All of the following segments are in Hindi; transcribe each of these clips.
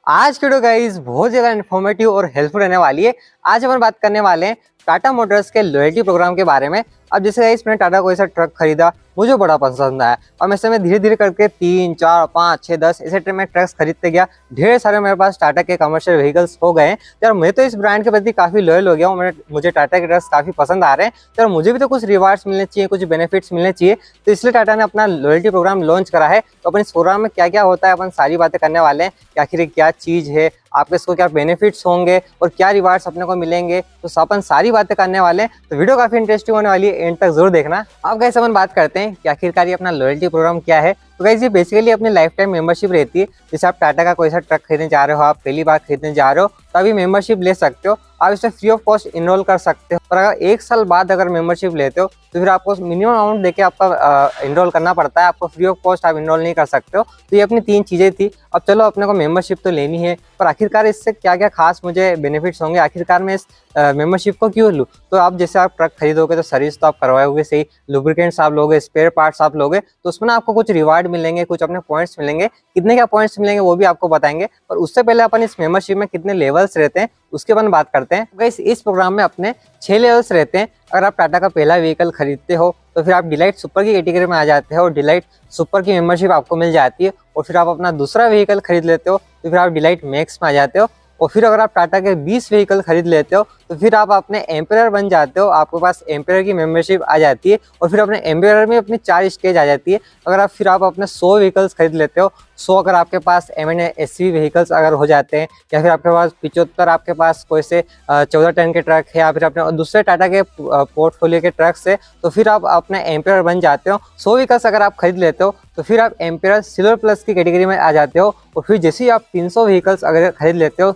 आज की वीडियो गाइस बहुत ज़्यादा इन्फॉर्मेटिव और हेल्पफुल रहने वाली है। आज अपन बात करने वाले हैं टाटा मोटर्स के लॉयल्टी प्रोग्राम के बारे में। अब जैसे गाइस मैंने टाटा कोई सा ट्रक खरीदा, मुझे बड़ा पसंद आया और मैं इसमें धीरे धीरे करके 3, 4, 5, 6, 10 ऐसे मैं ट्रक्स खरीदते गया। ढेर सारे मेरे पास टाटा के कमर्शियल व्हीकल्स हो गए। तो यार मैं तो इस ब्रांड के प्रति काफ़ी लॉयल हो गया हूँ। मुझे टाटा के ट्रक्स काफ़ी पसंद आ रहे हैं। तो यार मुझे भी तो कुछ रिवार्ड्स मिलने चाहिए, कुछ बेनिफिट्स मिलने चाहिए। तो इसलिए टाटा ने अपना लॉयल्टी प्रोग्राम लॉन्च करा है। तो अपन इस प्रोग्राम में क्या क्या होता है अपन सारी बातें करने वाले हैं कि आखिर ये क्या चीज़ है, आपके इसको क्या बेनिफिट्स होंगे और क्या रिवार्ड्स अपने को मिलेंगे। तो अपन सारी बातें करने वाले हैं। तो वीडियो काफ़ी इंटरेस्टिंग होने वाली है, एंड तक जरूर देखना। अब गाइस अपन बात करते हैं कि आखिरकार ये अपना लॉयल्टी प्रोग्राम क्या है। तो गाइस ये बेसिकली अपनी लाइफ टाइम मेंबरशिप रहती है। जैसे आप टाटा का कोई सा ट्रक खरीदने जा रहे हो, आप पहली बार खरीदने जा रहे हो, तो अभी मेंबरशिप ले सकते हो। आप इसमें फ्री ऑफ कॉस्ट इनरोल कर सकते हो। और अगर 1 साल बाद अगर मेंबरशिप लेते हो तो फिर आपको मिनिमम अमाउंट देके आपका इनरोल करना पड़ता है। आपको फ्री ऑफ कॉस्ट आप इनरोल नहीं कर सकते हो। तो ये अपनी 3 चीज़ें थी। अब चलो अपने को मेंबरशिप तो लेनी है, पर आखिरकार इससे क्या क्या खास मुझे बेनिफिट्स होंगे, आखिरकार मैं इस मेंबरशिप को क्यों लूँ। तो आप जैसे आप ट्रक खरीदोगे तो सर्विस तो आप करवाओगे सही, लुब्रिकेंट्स आप लोगे, स्पेयर पार्ट्स आप लोगे, तो उसमें ना आपको कुछ रिवार्ड मिलेंगे, कुछ अपने पॉइंट्स मिलेंगे। कितने क्या पॉइंट्स मिलेंगे वो भी आपको बताएंगे। पर उससे पहले अपन इस मेंबरशिप में कितने लेवल्स रहते हैं उसके अपन बात करते हैं। गाइस इस प्रोग्राम में अपने 6 लेवल्स रहते हैं। अगर आप टाटा का पहला व्हीकल खरीदते हो तो फिर आप डिलाइट सुपर की कैटेगरी में आ जाते हो और डिलाइट सुपर की मेंबरशिप आपको मिल जाती है। और फिर आप अपना दूसरा व्हीकल खरीद लेते हो तो फिर आप डिलाइट मैक्स में आ जाते हो। और फिर अगर आप टाटा के 20 व्हीकल खरीद लेते हो तो फिर आप अपने एम्पेयर बन जाते हो, आपके पास एम्पेयर की मेंबरशिप आ जाती है। और फिर अपने एम्पेयर में अपनी 4 स्टेज आ जाती है। अगर आप अपने 100 व्हीकल्स खरीद लेते हो, 100 अगर आपके पास M&HCV व्हीकल्स अगर हो जाते हैं, या फिर आपके पास 75 आपके पास कोई से 14 टन के ट्रक है, या फिर अपने दूसरे टाटा के पोर्टफोलियो के ट्रक से, तो फिर आप अपने एम्पेयर बन जाते हो। 100 व्हीकल्स अगर आप खरीद लेते हो तो फिर आप एम्पेयर सिल्वर प्लस की कैटेगरी में आ जाते हो। और फिर जैसे ही आप 300 व्हीकल्स अगर खरीद लेते हो,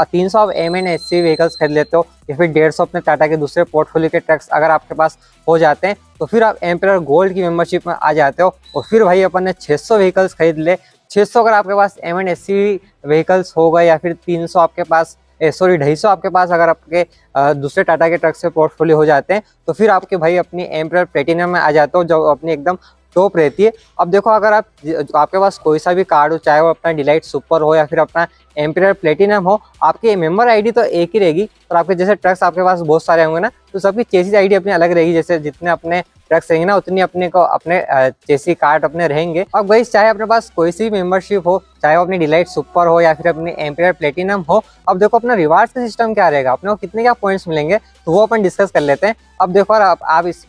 300 आप M&HCV व्हीकल्स खरीद लेते हो, या फिर 150 अपने टाटा के दूसरे पोर्टफोलियो के ट्रक्स अगर आपके पास हो जाते हैं, तो फिर आप एम्पेयर गोल्ड की मेंबरशिप में आ जाते हो। और फिर भाई अपन ने 600 व्हीकल्स खरीद ले। 600 अगर आपके पास M&HCV व्हीकल्स हो गए, या फिर 300 आपके पास 250 आपके पास अगर आपके दूसरे टाटा के ट्रक से पोर्टफोलियो हो जाते हैं, तो फिर आपके भाई अपनी एम्पेयर प्लेटिनम में आ जाते हो, जो अपनी एकदम टॉप रहती है। अब देखो अगर आपके पास कोई सा भी कार्ड हो, चाहे वो अपना डिलाइट सुपर हो या फिर अपना एम्पेयर प्लेटिनम हो, आपकी मेंबर आईडी तो एक ही रहेगी। पर आपके जैसे ट्रक्स आपके पास बहुत सारे होंगे ना, तो सबकी चेसिस आईडी अपनी अलग रहेगी। जैसे जितने अपने ट्रक्स रहेंगे ना, उतनी अपने को अपने चेसी कार्ड अपने रहेंगे। अब भाई चाहे अपने पास कोई सी मेंबरशिप हो, चाहे वो अपनी डिलाइट सुपर हो या फिर अपनी एम्पेयर प्लेटिनम हो, अब देखो अपना रिवार्ड्स का सिस्टम क्या रहेगा, अपने को कितने क्या पॉइंट्स मिलेंगे, तो वो अपन डिस्कस कर लेते हैं। अब देखो आप इस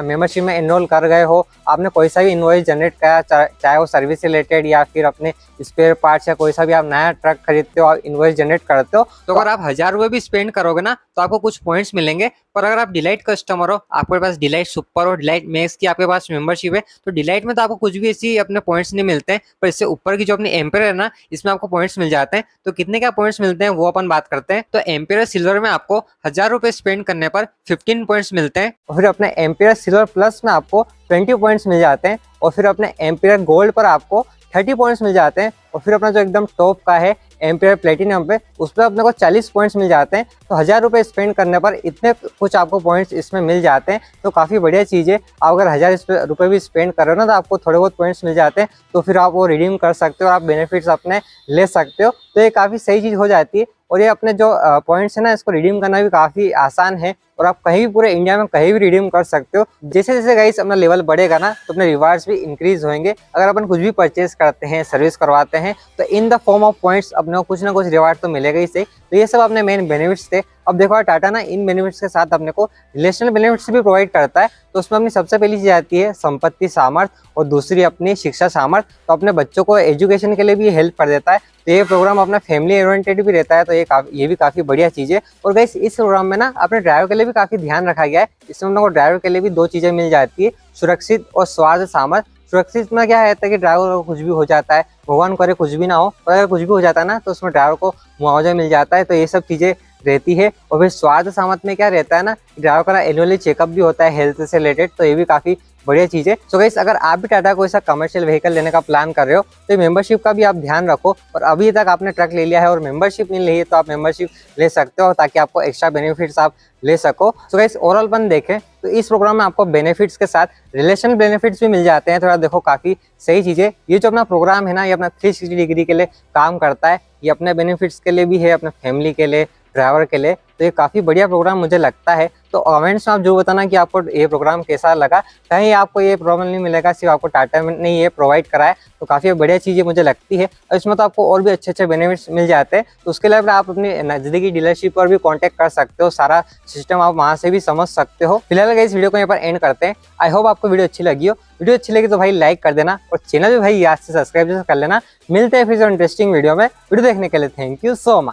मेंबरशिप में एनरोल कर गए हो, आपने कोई सा भी इनवॉइस जनरेट करा, चाहे वो सर्विस रिलेटेड या फिर अपने स्पेयर पार्ट्स या कोई सा भी आप नया ट्रक खरीदते हो और इनवॉइस जनरेट करते हो, तो अगर आप 1000 रुपये भी स्पेंड करोगे ना, तो आपको कुछ पॉइंट्स मिलेंगे। पर अगर आप डिलाइट कस्टमर हो, आपके पास डिलाइट सुपर और डिलाइट मैक्स की आपके पास मेंबरशिप है, तो डिलाइट में तो आपको कुछ भी ऐसी अपने पॉइंट्स नहीं मिलते हैं। पर इससे ऊपर की जो अपनी एम्पेयर है ना, इसमें आपको पॉइंट्स मिल जाते हैं। तो कितने क्या पॉइंट्स मिलते हैं वो अपन बात करते हैं। तो एम्पेयर सिल्वर में आपको 1000 रुपये स्पेंड करने पर 15 पॉइंट्स मिलते हैं। और फिर अपने एम्पेयर सिल्वर प्लस में आपको 20 पॉइंट्स मिल जाते हैं। और फिर अपने एम्पेयर गोल्ड पर आपको 30 पॉइंट्स मिल जाते हैं। और फिर अपना जो एकदम टॉप का है एम्पेयर प्लेटिनम पे, उस पर अपने को 40 पॉइंट्स मिल जाते हैं। तो 1000 रुपये स्पेंड करने पर इतने कुछ आपको पॉइंट्स इसमें मिल जाते हैं। तो काफ़ी बढ़िया चीज़ है। आप अगर 1000 रुपये भी स्पेंड कर रहे हो ना, तो आपको थोड़े बहुत पॉइंट्स मिल जाते हैं। तो फिर आप वो रिडीम कर सकते हो और आप बेनिफिट्स अपने ले सकते हो। तो ये काफ़ी सही चीज़ हो जाती है। और ये अपने जो पॉइंट्स है ना, इसको रिडीम करना भी काफ़ी आसान है और आप कहीं भी पूरे इंडिया में कहीं भी रिडीम कर सकते हो। जैसे जैसे गाइस अपना लेवल बढ़ेगा ना, तो अपने रिवार्ड्स भी इंक्रीज होंगे। अगर अपन कुछ भी परचेज करते हैं, सर्विस करवाते हैं, तो in the form of points अपने को कुछ ना कुछ रिवार्ड तो मिलेगा ही सही। तो ये सब अपने मेन बेनिफिट्स थे। अब देखो टाटा ना इन बेनिफिट्स के साथ अपने को रिलेशनल बेनिफिट्स भी प्रोवाइड करता है। तो उसमें अपनी सबसे पहली चीज़ आती है संपत्ति सामर्थ्य और दूसरी अपनी शिक्षा सामर्थ्य। तो अपने बच्चों को एजुकेशन के लिए भी हेल्प कर देता है। तो ये प्रोग्राम अपना फैमिली ओरिएंटेड भी रहता है। तो ये भी काफ़ी बढ़िया चीज़ है। और गाइस इस प्रोग्राम में ना अपने ड्राइवर के लिए भी काफ़ी ध्यान रखा गया है। इसमें हम लोग को ड्राइवर के लिए भी 2 चीज़ें मिल जाती है, सुरक्षित और स्वास्थ्य सामर्थ्य। सुरक्षित में क्या रहता है कि ड्राइवर को कुछ भी हो जाता है, भगवान करे कुछ भी ना हो, पर अगर कुछ भी हो जाता है ना, तो उसमें ड्राइवर को मुआवजा मिल जाता है। तो ये सब चीज़ें रहती है। और फिर स्वास्थ्य सामर्थ्य में क्या रहता है ना, ड्राइवर का एनुअली चेकअप भी होता है हेल्थ से रिलेटेड। तो ये भी काफ़ी बढ़िया चीज़ है। सो गाइस, अगर आप भी टाटा कोई सा कमर्शियल व्हीकल लेने का प्लान कर रहे हो तो मेंबरशिप का भी आप ध्यान रखो। और अभी तक आपने ट्रक ले लिया है और मेंबरशिप नहीं ली है तो आप मेंबरशिप ले सकते हो ताकि आपको एक्स्ट्रा बेनिफिट्स आप ले सको। सो गाइस, ओवरऑल अपन देखें तो इस प्रोग्राम में आपको बेनिफिट्स के साथ रिलेशन बेनिफिट्स भी मिल जाते हैं। थोड़ा देखो, काफ़ी सही चीज़ है। ये जो अपना प्रोग्राम है ना, ये अपना 360 डिग्री के लिए काम करता है। ये अपने बेनिफिट्स के लिए भी है, अपने फैमिली के लिए, ड्राइवर के लिए। तो ये काफ़ी बढ़िया प्रोग्राम मुझे लगता है। तो कमेंट्स में आप जो बताना कि आपको ये प्रोग्राम कैसा लगा। कहीं आपको ये प्रॉब्लम नहीं मिलेगा, सिर्फ आपको टाटा ने ये प्रोवाइड करा है, तो काफ़ी बढ़िया चीज़ मुझे लगती है। और इसमें तो आपको और भी अच्छे अच्छे बेनिफिट्स मिल जाते हैं। तो उसके लिए आप अपनी नज़दीकी डीलरशिप पर भी कॉन्टैक्ट कर सकते हो, सारा सिस्टम आप वहाँ से भी समझ सकते हो। फिलहाल इस वीडियो को यहाँ पर एंड करते हैं। आई होप आपको वीडियो अच्छी लगी हो। वीडियो अच्छी लगी तो भाई लाइक कर देना और चैनल भी भाई याद से सब्सक्राइब कर लेना। मिलते हैं फिर इंटरेस्टिंग वीडियो में। वीडियो देखने के लिए थैंक यू सो मच।